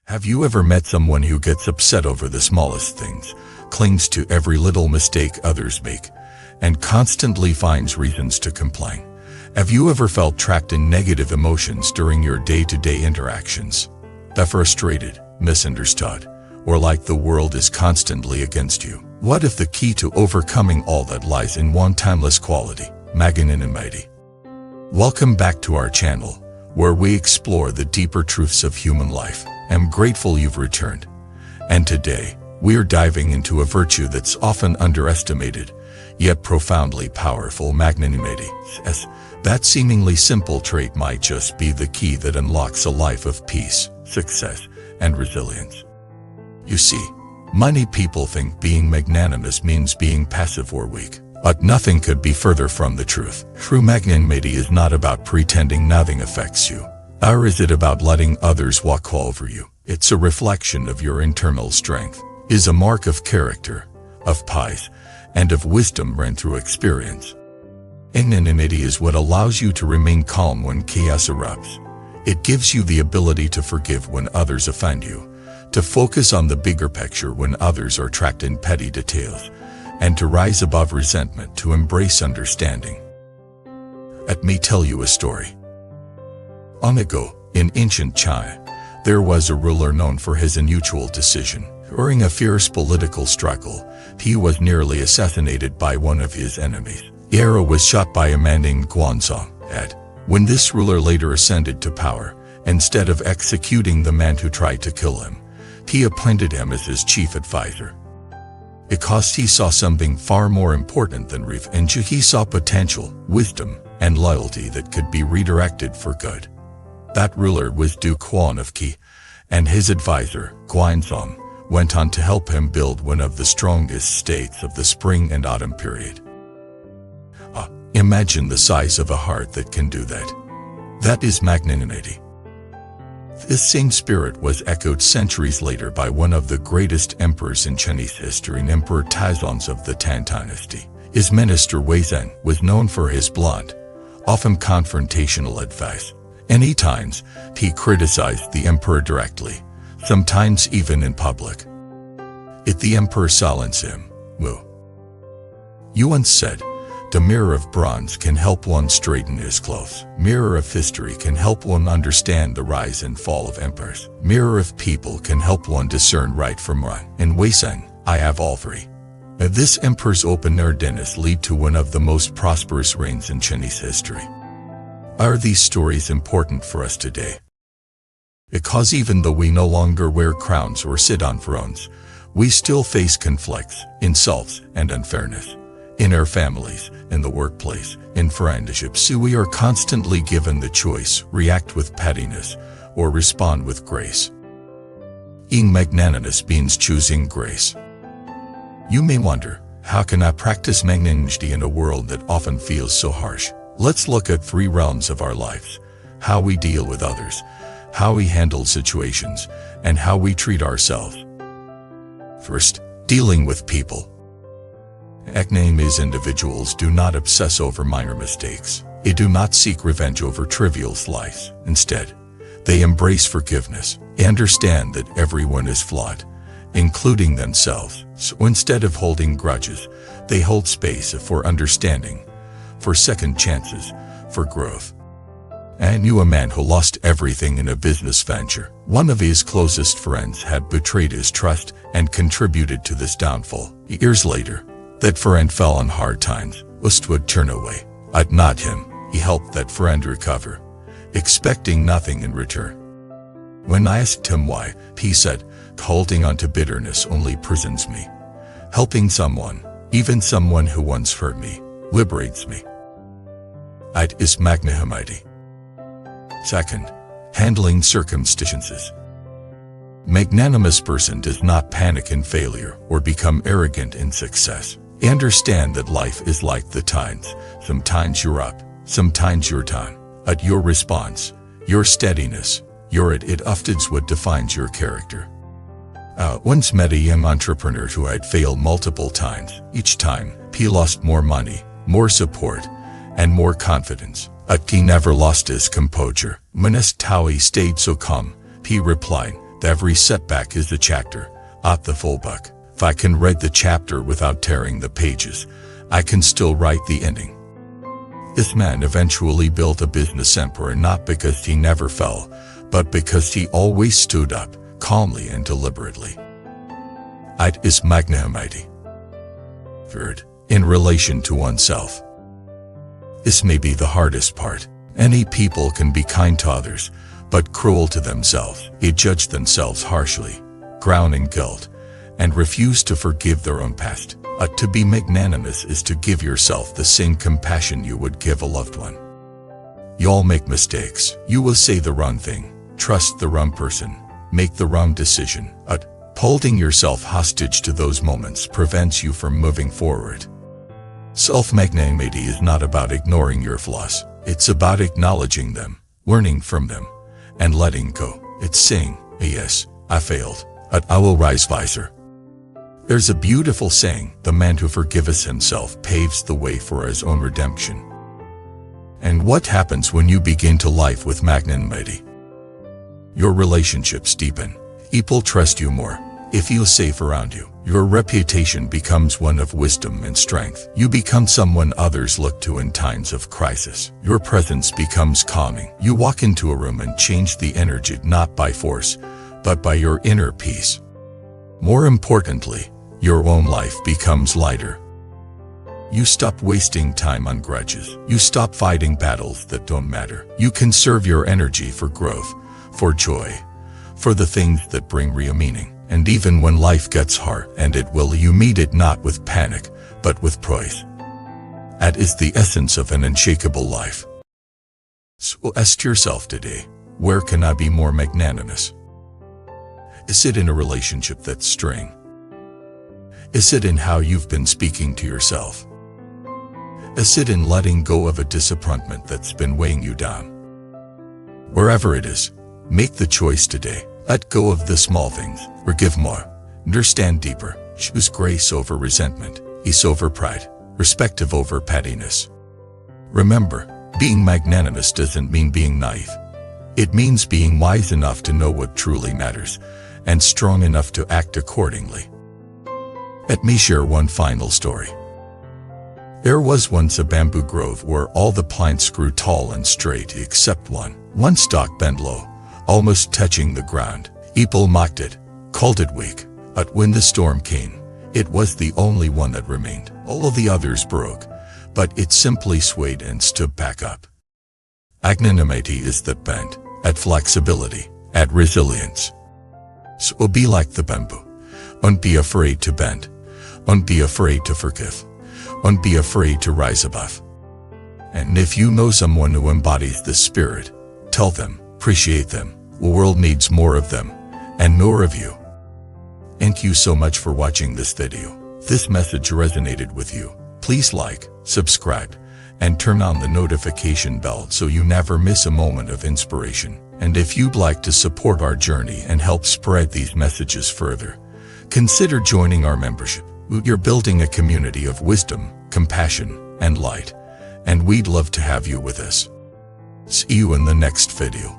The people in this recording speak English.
Have you ever met someone who gets upset over the smallest things, clings to every little mistake others make, and constantly finds reasons to complain? Have you ever felt trapped in negative emotions during your day-to-day interactions? Frustrated, misunderstood, or like the world is constantly against you? What if the key to overcoming all that lies in one timeless quality, magnanimity? Welcome back to our channel, where we explore the deeper truths of human life. I'm grateful you've returned. And today, we're diving into a virtue that's often underestimated, yet profoundly powerful: magnanimity. That seemingly simple trait might just be the key that unlocks a life of peace, success, and resilience. You see, many people think being magnanimous means being passive or weak, but nothing could be further from the truth. True magnanimity is not about pretending nothing affects you, or is it about letting others walk all over you. It's a reflection of your internal strength, is a mark of character, of peace, and of wisdom run through experience. Magnanimity is what allows you to remain calm when chaos erupts. It gives you the ability to forgive when others offend you, to focus on the bigger picture when others are trapped in petty details, and to rise above resentment, to embrace understanding. Let me tell you a story. Long ago, in ancient China, there was a ruler known for his unusual decision. During a fierce political struggle, he was nearly assassinated by one of his enemies. The arrow was shot by a man named Guanzong. When this ruler later ascended to power, instead of executing the man who tried to kill him, he appointed him as his chief advisor. Because he saw something far more important than revenge. He saw potential, wisdom, and loyalty that could be redirected for good. That ruler was Duke Huan of Qi, and his advisor, Guanzong, went on to help him build one of the strongest states of the spring and autumn period. Imagine the size of a heart that can do that. That is magnanimity. This same spirit was echoed centuries later by one of the greatest emperors in Chinese history, Emperor Taizong of the Tang Dynasty. His minister Wei Zhen was known for his blunt, often confrontational advice. Many times, he criticized the emperor directly, sometimes even in public. Yet the emperor silenced him. You once said, "The mirror of bronze can help one straighten his clothes. Mirror of history can help one understand the rise and fall of empires. Mirror of people can help one discern right from wrong." In Wei Zhen, I have all three. This emperor's open-air dinners lead to one of the most prosperous reigns in Chinese history. Are these stories important for us today? Because even though we no longer wear crowns or sit on thrones, we still face conflicts, insults, and unfairness. In our families, in the workplace, in friendships, so we are constantly given the choice: react with pettiness or respond with grace. Being magnanimous means choosing grace. You may wonder, how can I practice magnanimity in a world that often feels so harsh? Let's look at three realms of our lives: how we deal with others, how we handle situations, and how we treat ourselves. First, dealing with people. Magnanimous individuals do not obsess over minor mistakes. They do not seek revenge over trivial slights. Instead, they embrace forgiveness. They understand that everyone is flawed, including themselves. So instead of holding grudges, they hold space for understanding, for second chances, for growth. I knew a man who lost everything in a business venture. One of his closest friends had betrayed his trust and contributed to this downfall. Years later, that friend fell on hard times. Most would turn away. But not him. He helped that friend recover, expecting nothing in return. When I asked him why, he said, "Holding on to bitterness only prisons me. Helping someone, even someone who once hurt me, liberates me." It is magnanimity. Second, handling circumstances. Magnanimous person does not panic in failure or become arrogant in success. They understand that life is like the tides. Sometimes you're up, sometimes you're down. But your response, your steadiness, it often is what defines your character. Once met a young entrepreneur who had failed multiple times. Each time, he lost more money, more support, and more confidence. But he never lost his composure. When asked how he stayed so calm, he replied, Every setback is a chapter, not the full book. If I can read the chapter without tearing the pages, I can still write the ending. This man eventually built a business empire not because he never fell, but because he always stood up, calmly and deliberately. It is magnanimity. Third, in relation to oneself. This may be the hardest part. Many people can be kind to others, but cruel to themselves. They judge themselves harshly, drown in guilt, and refuse to forgive their own past. To be magnanimous is to give yourself the same compassion you would give a loved one. You all make mistakes. You will say the wrong thing, trust the wrong person, make the wrong decision. Holding yourself hostage to those moments prevents you from moving forward. Self-magnanimity is not about ignoring your flaws. It's about acknowledging them, learning from them, and letting go. It's saying, yes, I failed, but I will rise wiser. There's a beautiful saying, the man who forgives himself paves the way for his own redemption. And what happens when you begin to live with magnanimity? Your relationships deepen. People trust you more. They feel safe around you. Your reputation becomes one of wisdom and strength. You become someone others look to in times of crisis. Your presence becomes calming. You walk into a room and change the energy not by force, but by your inner peace. More importantly, your own life becomes lighter. You stop wasting time on grudges. You stop fighting battles that don't matter. You conserve your energy for growth, for joy, for the things that bring real meaning. And even when life gets hard, and it will, you meet it not with panic, but with poise. That is the essence of an unshakable life. So ask yourself today, where can I be more magnanimous? Is it in a relationship that's strained? Is it in how you've been speaking to yourself? Is it in letting go of a disappointment that's been weighing you down? Wherever it is, make the choice today. Let go of the small things, forgive more, understand deeper, choose grace over resentment, ease over pride, respect over pettiness. Remember, being magnanimous doesn't mean being naive. It means being wise enough to know what truly matters, and strong enough to act accordingly. Let me share one final story. There was once a bamboo grove where all the plants grew tall and straight except one. One stalk bent low, almost touching the ground. People mocked it, called it weak. But when the storm came, it was the only one that remained. All of the others broke, but it simply swayed and stood back up. Magnanimity is that bend, at flexibility, at resilience. So be like the bamboo. Don't be afraid to bend. Don't be afraid to forgive. Don't be afraid to rise above. And if you know someone who embodies this spirit, tell them, appreciate them. The world needs more of them, and more of you. Thank you so much for watching this video. If this message resonated with you, please like, subscribe, and turn on the notification bell so you never miss a moment of inspiration. And if you'd like to support our journey and help spread these messages further, consider joining our membership. You're building a community of wisdom, compassion, and light, and we'd love to have you with us. See you in the next video.